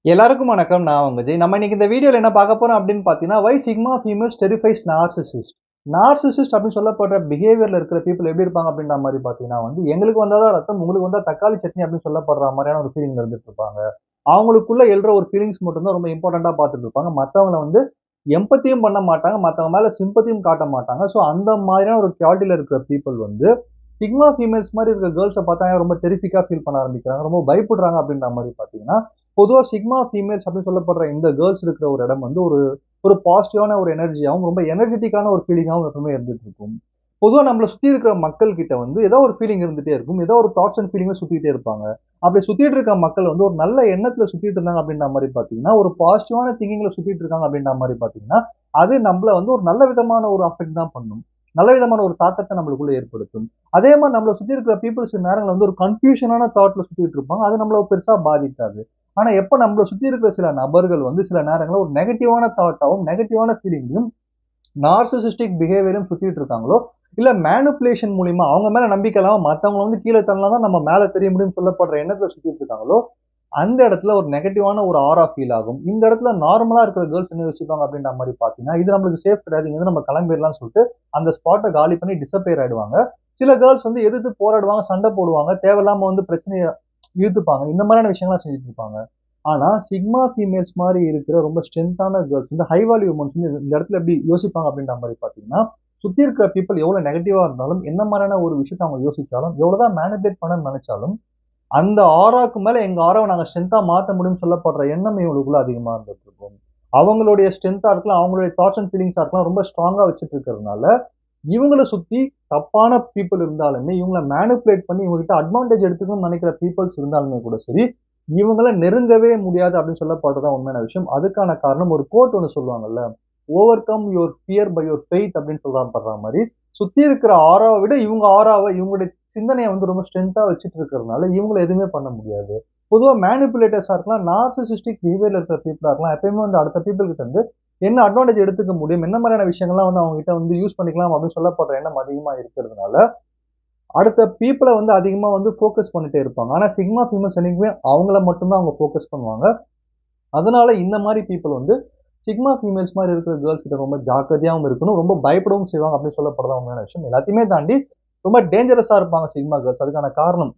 எல்லாருக்கும் வணக்கம். நான் உங்க ஜெய். நம்ம இன்னைக்கு இந்த வீடியோல என்ன பார்க்க போறோம் அப்படின்னு பார்த்தீங்கன்னா, வை சிக்மா ஃபீமேல்ஸ் டெரிஃபைஸ் நார்சிசிஸ்ட். நார்சிசிஸ்ட் அப்படின்னு சொல்லப்படுற பிஹேவியர்ல இருக்கிற பீப்பிள் எப்படி இருப்பாங்க அப்படின்ற மாரி பார்த்தீங்கன்னா எங்களுக்கு வந்தா தான் ரத்தம், உங்களுக்கு வந்தா தக்காளி சட்னி அப்படின்னு சொல்லப்படுற மாரியான ஒரு ஃபீலிங்ல இருந்துட்டு இருப்பாங்க. அவங்களுக்குள்ள எழுற ஒரு ஃபீலிங்ஸ் மட்டும் தான் ரொம்ப இம்பார்ட்டன்ட்டா பார்த்துட்டு இருப்பாங்க. மத்தவங்கள எம்பத்தியும் பண்ண மாட்டாங்க. மத்தவங்க மேல சிம்பத்தியும் காட்ட மாட்டாங்க. ஸோ அந்த மாதிரியான ஒரு குவாலிட்டில இருக்கிற பீப்பிள் சிக்மா ஃபீமேல்ஸ் மாரி இருக்கிற கேர்ள்ஸ பார்த்தா ரொம்ப டெரிஃபிக்கா ஃபீல் பண்ண ஆரம்பிக்கிறாங்க. ரொம்ப பயப்படுறாங்க அப்படின்ற மாரி பார்த்தீங்கன்னா, பொதுவா சிக்மா ஃபீமேல்ஸ் அப்படின்னு சொல்லப்படுற இந்த கேர்ள்ஸ் இருக்கிற ஒரு இடம் ஒரு ஒரு பாசிட்டிவான ஒரு எனர்ஜியாவும், ரொம்ப எனர்ஜெட்டிக்கான ஒரு ஃபீலிங்காவும் எப்பவுமே இருந்துட்டு இருக்கும். பொதுவா நம்மள சுத்தி இருக்கிற மக்கள் கிட்ட ஏதோ ஒரு ஃபீலிங் இருந்துட்டே இருக்கும். ஏதோ ஒரு தாட்ஸ் அண்ட் ஃபீலிங்ல சுத்திட்டே இருப்பாங்க. அப்படி சுத்திட்டு இருக்க மக்கள் ஒரு நல்ல எண்ணத்துல சுத்திட்டு இருந்தாங்க அப்படின்ற மாரி பார்த்தீங்கன்னா, ஒரு பாசிட்டிவான திங்கிங்ல சுத்திட்டு இருக்காங்க அப்படின்ற மாரி பார்த்தீங்கன்னா, அது நம்மள ஒரு நல்ல விதமான ஒரு அஃபெக்ட் தான் பண்ணும். நல்ல விதமான ஒரு தாக்கத்த நம்மளுக்குள்ள ஏற்படுத்தும். அதே மாரி நம்மள சுத்தி இருக்கிற பீப்பிள்ஸ் சில நேரங்கள்ல ஒரு கன்ஃப்யூஷனான தாட்ல சுத்திட்டு இருப்பாங்க. அது நம்மள பெருசா பாதிக்காது. ஆனா எப்ப நம்மள சுத்தி இருக்கிற சில நபர்கள் சில நேரங்கள்ல ஒரு நெகட்டிவான தாட்டாவும், நெகட்டிவான ஃபீலிங்கையும், நார்சிசிஸ்டிக் பிஹேவியரும் சுத்திட்டு இருக்காங்களோ, இல்ல மேனிபுலேஷன் மூலியமா அவங்க மேல நம்பிக்கை இல்லாம மத்தவங்கள கீழ தள்ளினா தான் நம்ம மேல தெரிய முடியும்னு சொல்லப்படுற எண்ணத்துல சுத்திட்டு இருக்காங்களோ, அந்த இடத்துல ஒரு நெகட்டிவான ஒரு ஆரா ஃபீல் ஆகும். இந்த இடத்துல நார்மலா இருக்கிற கேர்ள்ஸ் என்ன யோசிப்பாங்க அப்படின்ற மாரி பார்த்தீங்கன்னா, இது நம்மளுக்கு சேஃப் கிடையாது. இங்க நம்ம கிளம்பிடலாம்னு சொல்லிட்டு அந்த ஸ்பாட்ட காலி பண்ணி டிஸப்பியர் ஆயிடுவாங்க. சில கேர்ள்ஸ் எதிர்த்து போராடுவாங்க, சண்டை போடுவாங்க. தேவையில்லாம பிரச்சனைய இழுத்துப்பாங்க. இந்த மாதிரியான விஷயங்கள்லாம் செஞ்சுட்டு இருப்பாங்க. ஆனா, சிக்மா ஃபீமேல்ஸ் மாரி இருக்கிற ரொம்ப ஸ்ட்ரென்த்தான கேர்ள்ஸ் ஹை வேல்யூ வுமன்ஸ் இந்த இடத்துல எப்படி யோசிப்பாங்க அப்படின்ற மாரி பார்த்தீங்கன்னா, சுத்தி இருக்கிற பீப்பிள் எவ்வளவு நெகட்டிவா இருந்தாலும், என்ன மாரியான ஒரு விஷயத்த அவங்க யோசிச்சாலும், எவ்வளவுதான் மேனிபுலேட் பண்ணணும்னு நெனைச்சாலும், அந்த ஆராக்கு மேல எங்க ஆராவ நாங்க ஸ்ட்ரென்த்தா மாத்த முடியும்னு சொல்லப்படுற எண்ணம் இவங்களுக்குள்ள அதிகமா இருந்துட்டு இருக்கும். அவங்களுடைய ஸ்ட்ரென்த்தா இருக்கலாம், அவங்களுடைய தாட்ஸ் அண்ட் ஃபீலிங்ஸா இருக்கலாம் ரொம்ப ஸ்ட்ராங்கா வச்சுட்டு இருக்கிறதுனால, இவங்கள சுத்தி தப்பான பீப்பிள் இருந்தாலுமே, இவங்கள மேனிபுலேட் பண்ணி இவங்க கிட்ட அட்வான்டேஜ் எடுத்துக்கணும்னு நெனைக்கிற பீப்பிள்ஸ் இருந்தாலுமே கூட சரி, இவங்கள நெருங்கவே முடியாது அப்படின்னு சொல்லப்படுறது தான் உண்மையான விஷயம். அதுக்கான காரணம் ஒரு கோட் ஒண்ணு சொல்லுவாங்கல்ல, "over come your fear by your faith" அப்படின்னு படுற மாரி, சுத்தி இருக்கிற ஆராவ விட இவங்க ஆராவ இவங்களுடைய சிந்தனைய ரொம்ப ஸ்ட்ரென்த்தா வச்சுட்டு இருக்கிறதுனால, இவங்கள எதுவுமே பண்ண முடியாது. பொதுவா மேனிபுலேட்டர்ஸா இருக்கலாம், நார்சிசிஸ்டிக் பிஹேவியர்ல இருக்கிற பீப்பிளா இருக்கலாம், எப்பயுமே அடுத்த பீப்பிள் கிட்ட என்ன அட்வான்டேஜ் எடுத்துக்க முடியும், என்ன மாதிரியான விஷயங்கள்லாம் அவங்க கிட்ட யூஸ் பண்ணிக்கலாம் அப்படின்னு சொல்லப்படுற எண்ணம் அதிகமா இருக்கிறதுனால, அடுத்த பீப்பிள அதிகமா ஃபோக்கஸ் பண்ணிட்டே இருப்பாங்க. ஆனா சிக்மா ஃபீமேல்ஸ் என்னைக்குமே அவங்கள மட்டும் தான் அவங்க ஃபோக்கஸ் பண்ணுவாங்க. அதனால இந்த மாரி பீப்பிள் சிக்மா ஃபீமேல்ஸ் மாரி இருக்கிற கேர்ள்ஸ் கிட்ட ரொம்ப ஜாக்கிரதையாவும் இருக்கணும். ரொம்ப பயப்படவும் செய்வாங்க அப்படின்னு சொல்லப்படுறது உண்மையான விஷயம். எல்லாத்தையுமே தாண்டி ரொம்ப டேஞ்சரஸா இருப்பாங்க சிக்மா கேர்ள்ஸ். அதுக்கான காரணம்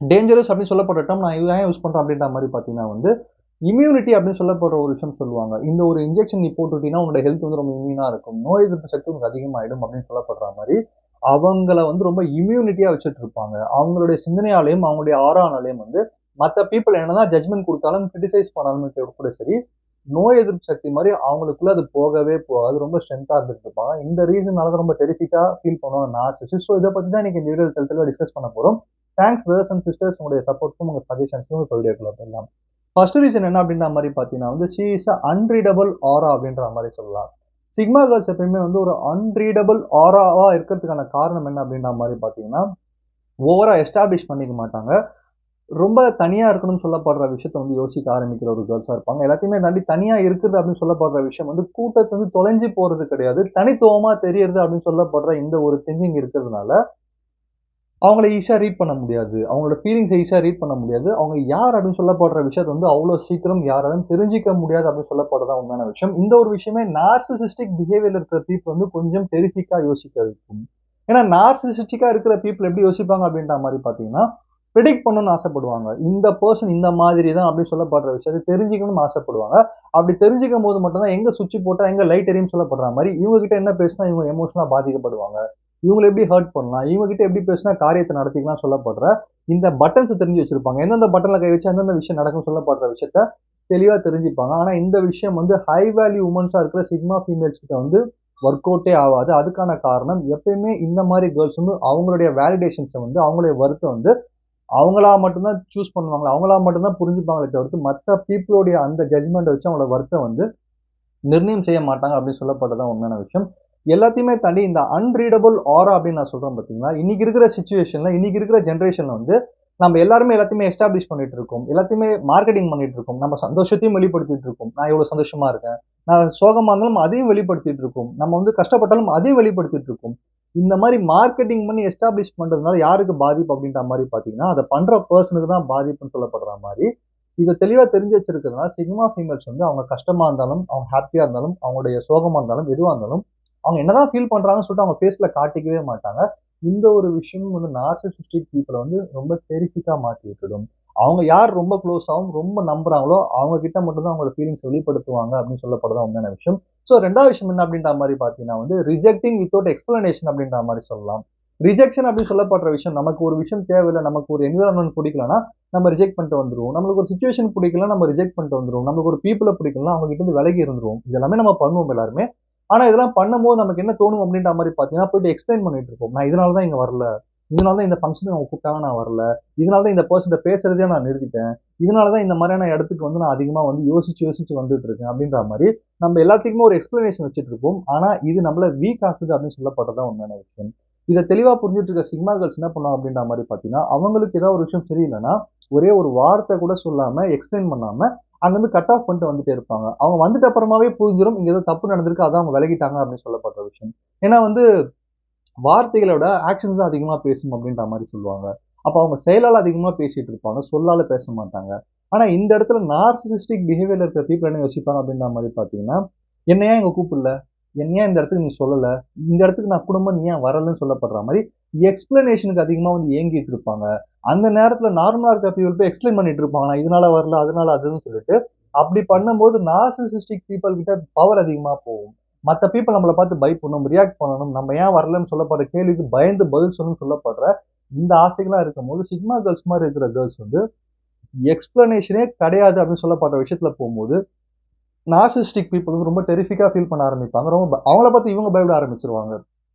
டேஞ்சரஸ் அப்படின்னு சொல்லப்படுற டெர்ம் நான் ஏன் யூஸ் பண்றேன் அப்படின்ற மாரி பார்த்தீங்கன்னா இம்யூனிட்டி அப்படின்னு சொல்லப்படுற ஒரு விஷயம் சொல்லுவாங்க. இந்த ஒரு இன்ஜெக்ஷன் நீ போட்டுட்டீன்னா உன்னோட ஹெல்த் ரொம்ப இம்யூனா இருக்கும். நோய் எதிர்ப்பு சக்தி உனக்கு அதிகமாயிடும் அப்படின்னு சொல்லப்படுற மாரி, அவங்கள ரொம்ப இம்யூனிட்டியா வச்சுட்டு இருப்பாங்க. அவங்களுடைய சிந்தனையாலயும், அவங்களுடைய ஆரானாலயும் மத்த பீப்பிள் என்னதான் ஜட்ஜ்மென்ட் குடுத்தாலும், கிரிட்டிசைஸ் பண்ணாலுமே கூட சரி, நோய் எதிர்ப்பு சக்தி மாரி அவங்களுக்குள்ள அது போகவே போகாது. ரொம்ப ஸ்ட்ரென்த்தா இருந்துட்டு இருப்பாங்க. இந்த ரீசன்னால தான் ரொம்ப டெரிஃபிக்கா ஃபீல் பண்ணுவாங்க நார்சிசிஸ்ட். ஸோ இத பத்தி தான் இன்னைக்கு இந்த வீடியோல தெளிவா டிஸ்கஸ் பண்ண போறோம். தேங்க்ஸ் பிரதர்ஸ் அண்ட் சிஸ்டர்ஸ் உங்களுடைய சப்போர்ட்க்கும், உங்க சஜஷன்ஸ்க்கும் இப்ப வீடியோக்குள்ள போயிடலாம். ஃபர்ஸ்ட் ரீசன் என்ன அப்படின்ற மாரி பார்த்தீங்கன்னா ஷி இஸ் அ அன்ரீடபிள் ஆரா அப்படின்ற மாரி சொல்லலாம். சிக்மா கேர்ள்ஸ் எப்பயுமே ஒரு அன்ரீடபிள் ஆராவா இருக்கிறதுக்கான காரணம் என்ன அப்படின்ற மாரி பார்த்தீங்கன்னா, ஓவரா எஸ்டாப்ளிஷ் பண்ணிக்க மாட்டாங்க. ரொம்ப தனியா இருக்கணும்னு சொல்லப்படுற விஷயத்த யோசிக்க ஆரம்பிக்கிற ஒரு கேர்ள்ஸா இருப்பாங்க. எல்லாத்தையுமே தாண்டி தனியா இருக்குது அப்படின்னு சொல்லப்படுற விஷயம் கூட்டத்துல தொலைஞ்சு போறது கிடையாது. தனித்துவமா தெரியறது அப்படின்னு சொல்லப்படுற இந்த ஒரு திங்கிங் இருக்கிறதுனால, அவங்கள ஈஸியா ரீட் பண்ண முடியாது. அவங்களோட ஃபீலிங்ஸ ஈஸியா ரீட் பண்ண முடியாது. அவங்க யார் அப்படின்னு சொல்லப்படுற விஷயத்த அவ்வளோ சீக்கிரம் யாராலும் தெரிஞ்சுக்க முடியாது அப்படின்னு சொல்லப்படுறது தான் உண்மையான விஷயம். இந்த ஒரு விஷயமே நார்சிசிஸ்டிக் பிஹேவியர்ல இருக்கிற பீப்பிள் கொஞ்சம் டெரிஃபிக்கா யோசிக்க வைக்கும். ஏன்னா நார்சிசிஸ்டிக்கா இருக்கிற பீப்பிள் எப்படி யோசிப்பாங்க அப்படின்ற மாரி பார்த்தீங்கன்னா, பிரெடிக்ட் பண்ணணும்னு ஆசைப்படுவாங்க. இந்த பெர்சன் இந்த மாதிரி தான் அப்படின்னு சொல்லப்படுற விஷயத்த தெரிஞ்சுக்கணும்னு ஆசைப்படுவாங்க. அப்படி தெரிஞ்சுக்கும்போது மட்டும் தான் எங்க சுவிட்ச் போட்டா எங்க லைட் எரியும்னு சொல்லப்படுற மாரி, இவங்க கிட்ட என்ன பேசினா இவங்க எமோஷனலா பாதிக்கப்படுவாங்க. இவங்கள எப்படி ஹர்ட் பண்ணலாம்? இவங்க கிட்ட எப்படி பேசினா காரியத்த நடத்திக்கலாம் சொல்லப்படுற இந்த பட்டன்ஸ் தெரிஞ்சு வச்சிருப்பாங்க. எந்தெந்த பட்டன்ல கை வச்சா எந்தெந்த விஷயம் நடக்கும்னு சொல்லப்படுற விஷயத்த தெளிவா தெரிஞ்சுப்பாங்க. ஆனா இந்த விஷயம் ஹை வேல்யூ வுமன்ஸா இருக்கிற சிக்மா ஃபீமேல்ஸ் கிட்ட ஒர்க் அவுட்டே ஆவாது. அதுக்கான காரணம் எப்பயுமே இந்த மாரி கேர்ள்ஸ் அவங்களுடைய வேலிடேஷன்ஸ அவங்களுடைய வொர்த்த அவங்களா மட்டும் தான் சூஸ் பண்ணுவாங்க. அவங்களா மட்டும் தான் புரிஞ்சுப்பாங்களே தவிர்த்து, மத்த பீப்பிளோட அந்த ஜட்ஜ்மென்ட்ட வச்சு அவங்களோட வொர்த்த நிர்ணயம் செய்ய மாட்டாங்க அப்படின்னு சொல்லப்பட்டது தான் உண்மையான விஷயம். எல்லாத்தையுமே தாண்டி இந்த அன்ரீடபிள் ஆரா அப்படின்னு நான் சொல்றேன் பார்த்தீங்களா, இன்னைக்கு இருக்கிற சிச்சுவேஷன்ல, இன்னைக்கு இருக்கிற ஜெனரேஷன்ல நம்ம எல்லாருமே எல்லாத்தையுமே எஸ்டாப்ளிஷ் பண்ணிட்டு இருக்கோம். எல்லாத்தையுமே மார்க்கெட்டிங் பண்ணிட்டு இருக்கோம். நம்ம சந்தோஷத்தையும் வெளிப்படுத்திட்டு இருக்கோம். நான் இவ்வளவு சந்தோஷமா இருக்கேன். நான் சோகமா இருந்தாலும் அதையும் வெளிப்படுத்திட்டு இருக்கோம். நம்ம கஷ்டப்பட்டாலும் அதையும் வெளிப்படுத்திட்டு இருக்கோம். இந்த மாரி மார்க்கெட்டிங் பண்ணி எஸ்டாப்ளிஷ் பண்றதுனால யாருக்கு பாதிப்பு அப்படின்ற மாரி பார்த்தீங்கன்னா, அத பண்ற பெர்சனுக்கு தான் பாதிப்புன்னு சொல்லப்படுற மாரி இதை தெளிவா தெரிஞ்சு வச்சிருக்கிறதுனால சிக்மா ஃபீமேல்ஸ் வந்து அவங்க கஷ்டமா இருந்தாலும், அவங்க ஹாப்பியா இருந்தாலும், அவங்களுடைய சோகமா இருந்தாலும், எதுவா இருந்தாலும் அவங்க என்னதான் ஃபீல் பண்றாங்கன்னு சொல்லிட்டு அவங்க ஃபேஸ்ல காட்டிக்கவே மாட்டாங்க. இந்த ஒரு விஷயம் வந்து நார்சிசிஸ்டிக் பீப்பிள வந்து ரொம்ப டெரிஃபிக்கா மாத்தி விட்டுடும். அவங்க யார் ரொம்ப க்ளோஸாவும், ரொம்ப நம்புறாங்களோ, அவங்க கிட்ட மட்டும் தான் அவங்களோட ஃபீலிங்ஸ் வெளிப்படுத்துவாங்க அப்படின்னு சொல்லப்படுறது உண்மையான விஷயம். ஸோ 2வது விஷயம் என்ன அப்படின்ற மாரி பார்த்தீங்கன்னா வந்து, ரிஜெக்டிங் வித்தவுட் எக்ஸ்ப்ளனேஷன் அப்படின்ற மாரி சொல்லலாம். ரிஜெக்ஷன் அப்படின்னு சொல்லப்படுற விஷயம், நமக்கு ஒரு விஷயம் தேவையில்ல, நமக்கு ஒரு என்விரான்மென்ட் பிடிக்கலன்னா, நம்ம ரிஜெக்ட் பண்ணிட்டு வந்துருவோம். நம்மளுக்கு ஒரு சிச்சுவேஷன் பிடிக்கலன்னா, நம்ம ரிஜெக்ட் பண்ணிட்டு வந்துருவோம். நமக்கு ஒரு பீப்பிள பிடிக்கலன்னா, அவங்க கிட்ட இருந்து விலகி இருந்துருவோம். இது எல்லாமே நம்ம பண்ணுவோம் எல்லாருமே. ஆனா இதெல்லாம் பண்ணும்போது நமக்கு என்ன தோணும் அப்படின்ற மாரி பார்த்தீங்கன்னா, போயிட்டு எக்ஸ்பிளைன் பண்ணிட்டு இருப்போம். நான் இதனால தான் இங்க வரல. இதனால தான் இந்த ஃபங்ஷனுக்கு அவங்க கூப்பிட்டாங்க நான் வரல. இதனால தான் இந்த பெர்சன்ட்ட பேசுறதே நான் நிறுத்திட்டேன். இதனால தான் இந்த மாரியான இடத்துக்கு வந்து நான் அதிகமா வந்து யோசிச்சு வந்துட்டு இருக்கேன் அப்படின்ற மாரி, நம்ம எல்லாத்துக்குமே ஒரு எக்ஸ்பிளனேஷன் வச்சுட்டு இருப்போம். ஆனா இது நம்மள வீக் ஆக்குது அப்படின்னு சொல்லப்படுறது தான் உண்மையான விஷயம். இத தெளிவா புரிஞ்சுட்டு இருக்க சிக்மா கேர்ள்ஸ் என்ன பண்ணுவாங்க அப்படின்ற மாரி பார்த்தீங்கன்னா, அவங்களுக்கு ஏதாவது ஒரு விஷயம் சரியில்லன்னா, ஒரே ஒரு வார்த்தை கூட சொல்லாம, எக்ஸ்பிளைன் பண்ணாம, அங்கருந்து கட் ஆஃப் பண்ணிட்டு வந்துட்டே இருப்பாங்க. அவங்க வந்துட்ட அப்புறமாவே புரிஞ்சிரும். இங்க ஏதோ தப்பு நடந்திருக்கு. அதான் அவங்க விலகிட்டாங்க அப்படின்னு சொல்லப்படுற விஷயம். ஏன்னா வந்து வார்த்தைகளோட ஆக்ஷன்ஸ் தான் அதிகமா பேசும் அப்படின்ற மாரி சொல்லுவாங்க. அப்ப அவங்க செயலால அதிகமா பேசிட்டு இருப்பாங்க. சொல்லால பேச மாட்டாங்க. ஆனா இந்த இடத்துல நார்சிசிஸ்டிக் பிஹேவியர்ல இருக்கிற பீப்பிள் என்ன யோசிப்பாங்க அப்படின்ற மாரி பார்த்தீங்கன்னா, "என்ன ஏன் இங்க கூப்பிடல? என்ன ஏன் இந்த இடத்துக்கு நீ சொல்லல? இந்த இடத்துக்கு நான் குடும்பம் நீ ஏன் வரலன்னு?" சொல்லப்படுற மாரி எக்ஸ்ப்ளனேஷனுக்கு அதிகமா வந்து ஏங்கிட்டு இருப்பாங்க. அந்த நேரத்துல நார்மலா இருக்க பீப்பிள் போய் எக்ஸ்ப்ளைன் பண்ணிட்டு இருப்பாங்க. நான் இதனால வரல, அதனால அதுன்னு சொல்லிட்டு. அப்படி பண்ணும்போது நார்சிசிஸ்டிக் பீப்பிள் கிட்ட பவர் அதிகமா போகும். மத்த பீப்பிள் நம்மள பார்த்து பயப்படணும், ரியாக்ட் பண்ணணும். நம்ம ஏன் வரலன்னு சொல்லப்படுற கேள்விக்கு பயந்து பதில் சொல்லணும்னு சொல்லப்படுற இந்த ஆசைகள்லாம் இருக்கும்போது, சிக்மா கேர்ள்ஸ் மாரி இருக்கிற கேர்ள்ஸ் வந்து எக்ஸ்ப்ளனேஷனே கிடையாது அப்படின்னு சொல்லப்படுற விஷயத்துல போம்போது, நார்சிசிஸ்டிக் பீப்பிள் வந்து ரொம்ப டெரிஃபிக்கா ஃபீல் பண்ண ஆரம்பிப்பாங்க. ரொம்ப அவங்கள பார்த்து இவங்க பயப்பட ஆரம்பிச்சுருவாங்க.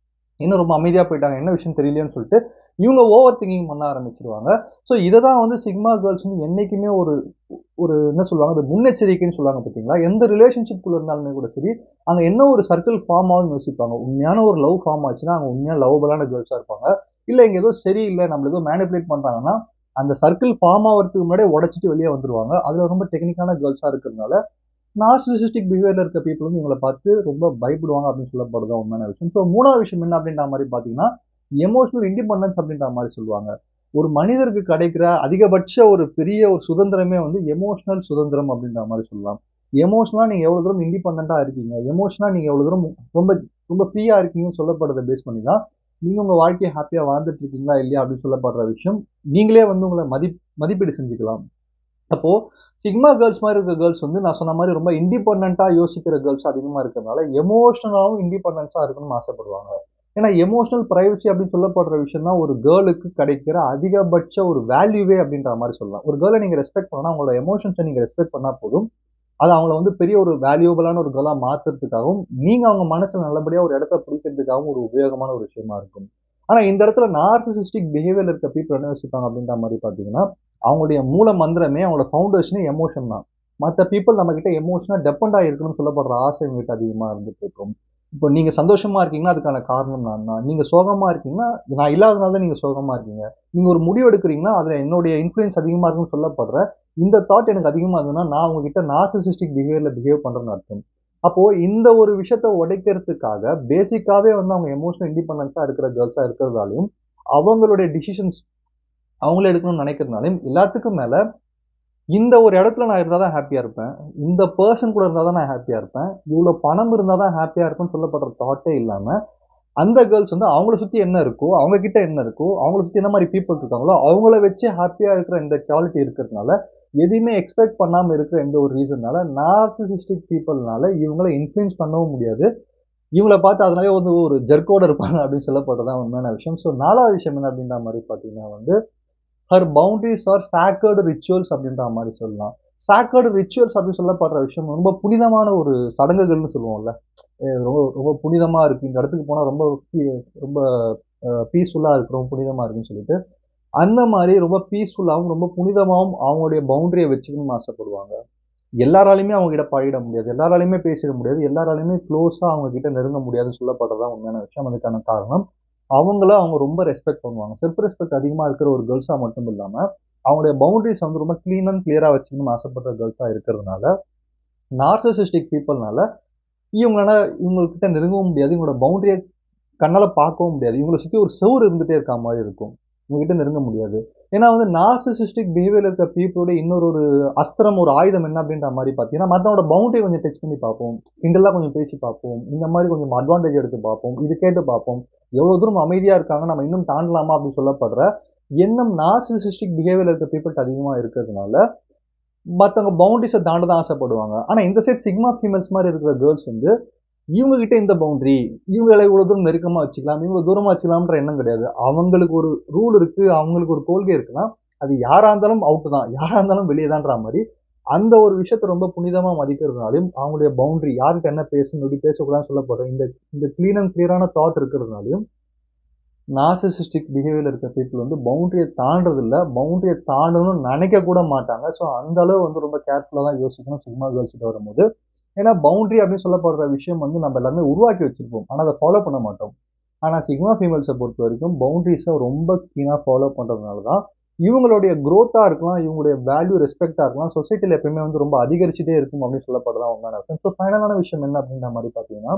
இன்னும் ரொம்ப அமைதியா போயிட்டாங்க. என்ன விஷயம் தெரியலையேன்னு சொல்லிட்டு, இவங்க ஓவர் திங்கிங் பண்ண ஆரம்பிச்சுருவாங்க. ஸோ இத தான் வந்து சிக்மா கேர்ள்ஸ் வந்து என்னைக்குமே ஒரு ஒரு என்ன சொல்லுவாங்க, அது முன்னெச்சரிக்கைன்னு சொல்லுவாங்க பார்த்தீங்களா? எந்த ரிலேஷன்ஷிப் குள்ள இருந்தாலுமே கூட சரி, அங்க என்ன ஒரு சர்க்கிள் ஃபார்ம் ஆகும்னு யோசிப்பாங்க. உண்மையான ஒரு லவ் ஃபார்ம் ஆச்சுன்னா, அங்க உண்மையா லவ்வபிளான கேர்ள்ஸா இருப்பாங்க. இல்ல இங்க ஏதோ சரியில்ல, நம்மள ஏதோ மேனிபுலேட் பண்றாங்கன்னா, அந்த சர்க்கிள் ஃபார்ம் ஆவறதுக்கு முன்னாடியே உடைச்சுட்டு வெளிய வந்துருவாங்க. அதுல ரொம்ப டெக்னிக்கான கேர்ள்ஸா இருக்கிறதுனால, நார்சிசிஸ்டிக் பிஹேவியர்ல இருக்க பீப்பிள் வந்து இவங்கள பார்த்து ரொம்ப பயப்படுவாங்க அப்படின்னு சொல்லப்படுறது தான் உண்மையான விஷயம். ஸோ 3வது விஷயம் என்ன அப்படின்ற மாரி பார்த்தீங்கன்னா, எமோஷனல் இண்டிபெண்டன்ஸ் அப்படின்ற மாரி சொல்லுவாங்க. ஒரு மனிதருக்கு கிடைக்கிற அதிகபட்ச ஒரு பெரிய ஒரு சுதந்திரமே வந்து எமோஷனல் சுதந்திரம் அப்படின்ற மாரி சொல்லலாம். எமோஷனலா நீங்க எவ்வளவு தூரம் இண்டிபெண்டன்ட்டா இருக்கீங்க, எமோஷனலா நீங்க எவ்வளவு தூரம் ரொம்ப ரொம்ப ஃப்ரீயா இருக்கீங்கன்னு சொல்லப்படுறத பேஸ் பண்ணி தான், நீங்க உங்க வாழ்க்கைய ஹேப்பியா வாழ்ந்துட்டு இருக்கீங்களா இல்லையா அப்படின்னு சொல்லப்படுற விஷயம், நீங்களே வந்து உங்கள மதிப்பீடு செஞ்சுக்கலாம். அப்போ சிக்மா கேர்ள்ஸ் மாரி இருக்க கேர்ள்ஸ் வந்து நான் சொன்ன மாரி ரொம்ப இண்டிபெண்டன்ட்டா யோசிக்கிற கேர்ள்ஸ் அதிகமா இருக்கிறதுனால, எமோஷனலாவும் இண்டிபெண்டன்ஸா இருக்கணும்னு ஆசைப்படுவாங்க. ஏன்னா எமோஷனல் பிரைவசி அப்படின்னு சொல்லப்படுற விஷயம் தான் ஒரு கேர்ளுக்கு கிடைக்கிற அதிகபட்ச ஒரு வேல்யூவே அப்படின்ற மாரி சொல்லலாம். ஒரு கேர்ள நீங்க ரெஸ்பெக்ட் பண்ணா, உங்களோட எமோஷன்ஸ நீங்க ரெஸ்பெக்ட் பண்ணா போதும். அது அவங்கள வந்து பெரிய ஒரு வேல்யூபிளான ஒரு கேர்ளா மாத்துறதுக்காகவும், நீங்க அவங்க மனசுல நல்லபடியா ஒரு இடத்த பிடிக்கிறதுக்காகவும் ஒரு உபயோகமான ஒரு விஷயமா இருக்கும். ஆனா இந்த இடத்துல நார்சிசிஸ்டிக் பிஹேவியர்ல இருக்க பீப்பிள் என்ன யோசிப்பாங்க அப்படின்ற மாரி பார்த்தீங்கன்னா, அவங்களுடைய மூல மந்திரமே அவங்களோட ஃபவுண்டேஷனே எமோஷன் தான். மத்த பீப்பிள் நம்மகிட்ட எமோஷனா டிபெண்ட் ஆகியிருக்கணும்னு சொல்லப்படுற ஆசை இவங்ககிட்ட அதிகமா இருந்துட்டு இருக்கும். இப்போ நீங்க சந்தோஷமா இருக்கீங்கன்னா, அதுக்கான காரணம் நான் தான். நீங்க சோகமா இருக்கீங்கன்னா, நான் இல்லாதனால தான் நீங்க சோகமா இருக்கீங்க. நீங்க ஒரு முடிவு எடுக்கிறீங்கன்னா, அதுல என்னுடைய இன்ஃப்ளூயன்ஸ் அதிகமா இருக்குன்னு சொல்லப்படுற இந்த தாட் எனக்கு அதிகமா இருந்ததுன்னா, நான் உங்ககிட்ட நார்சிசிஸ்டிக் பிஹேவியர்ல பிஹேவ் பண்றேன்னு அர்த்தம். அப்போ இந்த ஒரு விஷயத்த உடைக்கிறதுக்காக பேசிக்காவே வந்து அவங்க எமோஷனல் இண்டிபெண்டன்ஸா இருக்கிற கேர்ல்ஸா இருக்கிறதாலயும், அவங்களுடைய டிசிஷன்ஸ் அவங்களே எடுக்கணும்னு நினைக்கிறதுனாலயும், எல்லாத்துக்கும் மேல இந்த ஒரு இடத்துல நான் இருந்தா தான் ஹேப்பியா இருப்பேன். இந்த பெர்சன் கூட இருந்தா தான் நான் ஹேப்பியா இருப்பேன். இவ்ளோ பணம் இருந்தா தான் ஹேப்பியா இருப்பேன்னு சொல்லப்படுற தாட்டே இல்லாம, அந்த கேர்ல்ஸ் வந்து அவங்கள சுத்தி என்ன இருக்கோ, அவங்க கிட்ட என்ன இருக்கோ, அவங்கள சுத்தி என்ன மாரி பீப்பிள் இருக்காங்களோ, அவங்கள வச்சு ஹேப்பியா இருக்கிற இந்த குவாலிட்டி இருக்கிறதுனால, எதையுமே எக்ஸ்பெக்ட் பண்ணாம இருக்கிற எந்த ஒரு ரீசன்னால, நார்சிசிஸ்டிக் பீப்பிள்னால இவங்கள இன்ஃப்ளூயன்ஸ் பண்ணவும் முடியாது. இவங்கள பார்த்து அதனாலயே வந்து ஒரு ஜெர்க்கோட இருப்பாங்க அப்படின்னு சொல்லப்படுறது தான் உண்மையான விஷயம். ஸோ 4வது விஷயம் என்ன அப்படின்ற மாரி பார்த்தீங்கன்னா வந்து, her boundaries are sacred rituals அப்படின்ற மாரி சொல்லலாம். சாக்ரட் ரிச்சுவல்ஸ் அப்படின்னு சொல்லப்படுற விஷயம் ரொம்ப புனிதமான ஒரு சடங்குகள்னு சொல்லுவோம்ல. ரொம்ப ரொம்ப புனிதமா இருக்கு. இந்த இடத்துக்கு போனா ரொம்ப ரொம்ப பீஸ்ஃபுல்லா இருக்கு. ரொம்ப புனிதமா இருக்குன்னு சொல்லிட்டு, அந்த மாரி ரொம்ப பீஸ்ஃபுல்லாவும், ரொம்ப புனிதமாவும் அவங்களுடைய பவுண்டரிய வச்சுக்கணும்னு ஆசைப்படுவாங்க. எல்லாராலயுமே அவங்க கிட்ட பழகிட முடியாது. எல்லாராலயுமே பேசிட முடியாது. எல்லாராலயுமே க்ளோஸா அவங்க கிட்ட நெருங்க முடியாதுன்னு சொல்லப்படுறது தான் உண்மையான விஷயம். அதுக்கான காரணம், அவங்கள அவங்க ரொம்ப ரெஸ்பெக்ட் பண்ணுவாங்க. செல்ஃப் ரெஸ்பெக்ட் அதிகமா இருக்கிற ஒரு கேர்ள்ஸா மட்டும் இல்லாம, அவங்களுடைய பவுண்டரீஸ வந்து ரொம்ப கிளீன் அண்ட் கிளியரா வச்சுக்கணும்னு ஆசைப்படுற கேர்ள்ஸா இருக்கிறதுனால, நார்சிசிஸ்டிக் பீப்பிள்னால இவங்ககிட்ட நெருங்கவும் முடியாது. இவங்களோட பவுண்டரிய கண்ணால பார்க்கவும் முடியாது. இவங்கள சுத்தி ஒரு செவுரு இருந்துட்டே இருக்கா மாரி இருக்கும். இவங்ககிட்ட நெருங்க முடியாது. ஏன்னா வந்து நார்சிசிஸ்டிக் பிஹேவியர் இருக்க பீப்புளோட இன்னொரு ஒரு அஸ்திரம், ஒரு ஆயுதம் என்ன அப்படின்ற மாரி பார்த்தீங்கன்னா, மத்தவங்களோட பவுண்டரிய கொஞ்சம் டச் பண்ணி பார்ப்போம். கிண்டலா கொஞ்சம் பேசி பார்ப்போம். இந்த மாரி கொஞ்சம் அட்வான்டேஜ் எடுத்து பார்ப்போம். இது கேட்டு பார்ப்போம். எவ்வளோ தூரம் அமைதியா இருக்காங்க, நம்ம இன்னும் தாண்டலாமா அப்படின்னு சொல்லப்படுற எண்ணம் நார்சிசிஸ்டிக் பிஹேவியர் இருக்க பீப்பிள்ட்ட அதிகமா இருக்கிறதுனால, மத்தவங்க பவுண்டரிஸ தாண்ட தான் ஆசைப்படுவாங்க. ஆனா இந்த சைட் சிக்மா ஃபீமேல்ஸ் மாரி இருக்கிற கேர்ள்ஸ் வந்து இவங்க கிட்ட இந்த பவுண்டரி, இவங்கள இவ்வளவு தூரம் நெருக்கமா வச்சுக்கலாம், இவங்கள தூரமா வச்சுக்கலாம்ன்ற எண்ணம் கிடையாது. அவங்களுக்கு ஒரு ரூல் இருக்கு, அவங்களுக்கு ஒரு கொள்கை இருக்குன்னா, அது யாரா இருந்தாலும் அவுட் தான். யாரா இருந்தாலும் வெளிய தான்ற மாரி, அந்த ஒரு விஷயத்த ரொம்ப புனிதமா மதிக்கிறதுனாலயும், அவங்களுடைய பவுண்டரி யார்கிட்ட என்ன பேசணும், எப்படி பேசக்கூடாதுன்னு சொல்லப்படுற இந்த இந்த கிளீன் அண்ட் கிளியரான தாட் இருக்கிறதுனாலயும், நார்சிசிஸ்டிக் பிஹேவியர்ல இருக்க பீப்பிள் வந்து பவுண்டரிய தாண்டுறதில்ல. பவுண்டரிய தாண்டணும்னு நெனைக்க கூட மாட்டாங்க. ஸோ அந்த அளவு வந்து ரொம்ப கேர்ஃபுல்லா தான் யோசிக்கணும் சிக்மா கேர்ள்ஸ் கிட்ட வரும்போது. ஏன்னா பவுண்டரி அப்படின்னு சொல்லப்படுற விஷயம் வந்து நம்ம எல்லாருமே உருவாக்கி வச்சிருப்போம். ஆனா அத ஃபாலோ பண்ண மாட்டோம். ஆனா சிக்மா ஃபீமேல்ஸ பொறுத்தவரைக்கும் பவுண்டரீஸ ரொம்ப கீனா ஃபாலோ பண்றதுனால தான், இவங்களுடைய குரோத்தா இருக்கலாம், இவங்களுடைய வேல்யூ, ரெஸ்பெக்ட்டா இருக்கலாம், சொசைட்டில எப்பயுமே வந்து ரொம்ப அதிகரிச்சுட்டே இருக்கும் அப்படின்னு சொல்லப்படுறதான் உண்மையான விஷயம். ஸோ ஃபைனலான விஷயம் என்ன அப்படின்ற மாரி பார்த்தீங்கன்னா,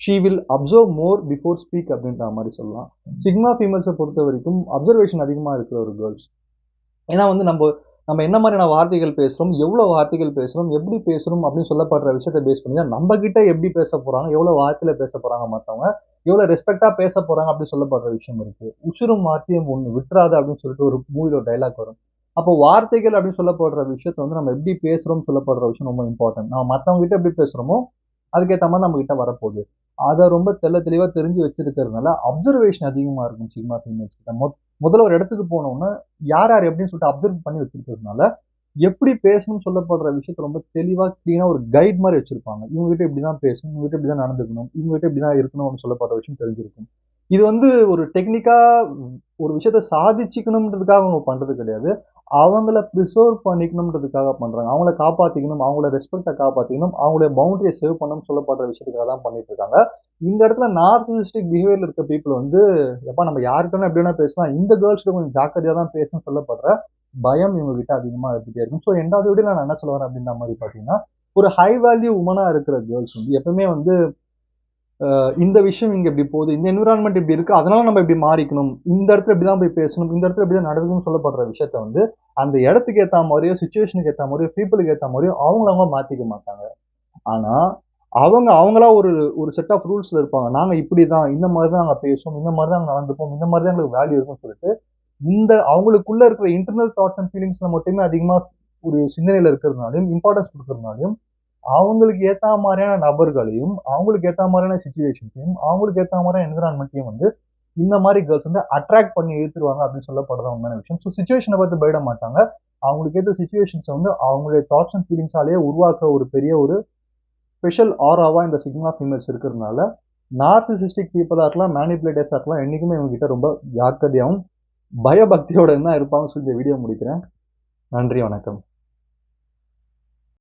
she will observe more before speak அப்படின்ற மாரி சொல்லலாம். சிக்மா ஃபீமேல்ஸ பொறுத்தவரைக்கும் அப்சர்வேஷன் அதிகமா இருக்கிற ஒரு கேர்ள்ஸ். ஏன்னா வந்து நம்ம என்ன மாதிரியான வார்த்தைகள் பேசுறோம், எவ்வளோ வார்த்தைகள் பேசுறோம், எப்படி பேசுறோம் அப்படின்னு சொல்லப்படுற விஷயத்த பேஸ் பண்ணி தான் நம்ம கிட்ட எப்படி பேச போறாங்க, எவ்வளோ வார்த்தையில பேச போறாங்க மத்தவங்க, எவ்வளோ ரெஸ்பெக்ட்டா பேச போறாங்க அப்படின்னு சொல்லப்படுற விஷயம் இருக்கு. "உசிரும் வார்த்தையும் ஒண்ணு விட்றாத" அப்படின்னு சொல்லிட்டு ஒரு மூவில ஒரு டயலாக் வரும். அப்போ வார்த்தைகள் அப்படின்னு சொல்லப்படுற விஷயத்த வந்து நம்ம எப்படி பேசுறோம்னு சொல்லப்படுற விஷயம் ரொம்ப இம்பார்ட்டன்ட். நம்ம மத்தவங்க கிட்ட எப்படி பேசுறோமோ, அதுக்கேத்த மாரி நம்ம கிட்ட வரப்போகுது. அத ரொம்ப தெளிவா தெரிஞ்சு வச்சிருக்கிறதுனால, அப்சர்வேஷன் அதிகமா இருக்கும் சிக்மா ஃபீமேல்ஸ் கிட்ட. முதல்ல ஒரு இடத்துக்கு போனோம்னா, யார் யார் எப்படின்னு சொல்லிட்டு அப்சர்வ் பண்ணி வச்சிருக்கிறதுனால, எப்படி பேசணும்னு சொல்லப்படுற விஷயத்த ரொம்ப தெளிவா, கிளீனா ஒரு கைட் மாரி வச்சிருப்பாங்க. இவங்ககிட்ட இப்படிதான் பேசணும், இவங்ககிட்ட இப்படிதான் நடந்துக்கணும், இவங்ககிட்ட இப்படிதான் இருக்கணும் அப்படின்னு சொல்லப்படுற விஷயம் தெரிஞ்சிருக்கும். இது வந்து ஒரு டெக்னிக்கா ஒரு விஷயத்த சாதிச்சுக்கணும்ன்றதுக்காக அவங்க பண்றது கிடையாது. அவங்கள பிரிசர்வ் பண்ணிக்கணும்ன்றதுக்காக பண்றாங்க. அவங்கள காப்பாத்திக்கணும், அவங்களோட ரெஸ்பெக்ட்ட காப்பாத்திக்கணும், அவங்களுடைய பவுண்டரிய சேவ் பண்ணணும்னு சொல்லப்படுற விஷயத்துக்காக தான் பண்ணிட்டு இருக்காங்க. இந்த இடத்துல நார்சிசிஸ்டிக் பிஹேவியர்ல இருக்க பீப்பிள் வந்து, எப்பா நம்ம யார்கிட்ட வேணா எப்படி வேணா பேசலாம். இந்த கேர்ள்ஸ் கிட்ட கொஞ்சம் ஜாக்கிரதையா தான் பேசணும்னு சொல்லப்படுற பயம் இவங்க கிட்ட அதிகமா இருந்துட்டே இருக்கும். ஸோ 2வது வீடியோல நான் என்ன சொல்ல வரேன் அப்படின்ற மாரி பார்த்தீங்கன்னா, ஒரு ஹை வேல்யூ வுமனா இருக்கிற கேர்ள்ஸ் வந்து எப்பவுமே வந்து இந்த விஷயம் இங்க இப்படி போகுது. இந்த என்விரான்மென்ட் இப்படி இருக்கு. அதனால நம்ம இப்படி மாறிக்கணும். இந்த இடத்துல இப்படிதான் போய் பேசணும். இந்த இடத்துல இப்படிதான் நடக்கணும்னு சொல்லப்படுற விஷயத்த வந்து, அந்த இடத்துக்கு ஏத்தா மாரியோ, சிச்சுவேஷனுக்கு ஏத்தா மாரியோ, பீப்பிளுக்கு ஏத்தா மாரியோ அவங்க மாத்திக்க மாட்டாங்க. ஆனா, அவங்களா ஒரு ஒரு செட் ஆஃப் ரூல்ஸ்ல இருப்பாங்க. நாங்க இப்படிதான், இந்த மாரி தான் நாங்க பேசுவோம், இந்த மாரி தான் நாங்க நடந்துப்போம், இந்த மாரி தான் எங்களுக்கு வேல்யூ இருக்கும்னு சொல்லிட்டு, இந்த அவங்களுக்குள்ள இருக்கிற இன்டர்னல் தாட்ஸ் அண்ட் ஃபீலிங்ஸ்ல மட்டுமே அதிகமா ஒரு சிந்தனையில இருக்கிறதுனாலயும், இம்பார்ட்டன்ஸ் குடுக்கறதுனாலயும், அவங்களுக்கு ஏத்தா மாரியான நபர்களையும், அவங்களுக்கு ஏத்தா மாரியான சிச்சுவேஷன்ஸையும், அவங்களுக்கு ஏத்தா மாரியான என்விரான்மென்ட்டையும் வந்து, இந்த மாரி கேர்ள்ஸ் வந்து அட்ராக்ட் பண்ணி இழுத்துருவாங்க அப்படின்னு சொல்லப்படுறது உண்மையான விஷயம். ஸோ சிச்சுவேஷன பார்த்து பயப்பட மாட்டாங்க. அவங்களுக்கு ஏத்த சிச்சுவேஷன்ஸ வந்து அவங்களுடைய தாட்ஸ் அண்ட் ஃபீலிங்ஸாலேயே உருவாக்குற ஒரு பெரிய ஒரு ஸ்பெஷல் ஆராவா இந்த சிக்மா ஃபீமேல்ஸ் இருக்கிறதுனால, நார்சிசிஸ்டிக் பீப்பிளா இருக்கலாம், மேனிபுலேட்டர்ஸா இருக்கலாம், என்னைக்குமே இவங்க கிட்ட ரொம்ப ஜாக்கிரதையாவும், பயபக்தியோட தான் இருப்பாங்கன்னு சொல்லி இந்த வீடியோ முடிக்கிறேன். நன்றி, வணக்கம்.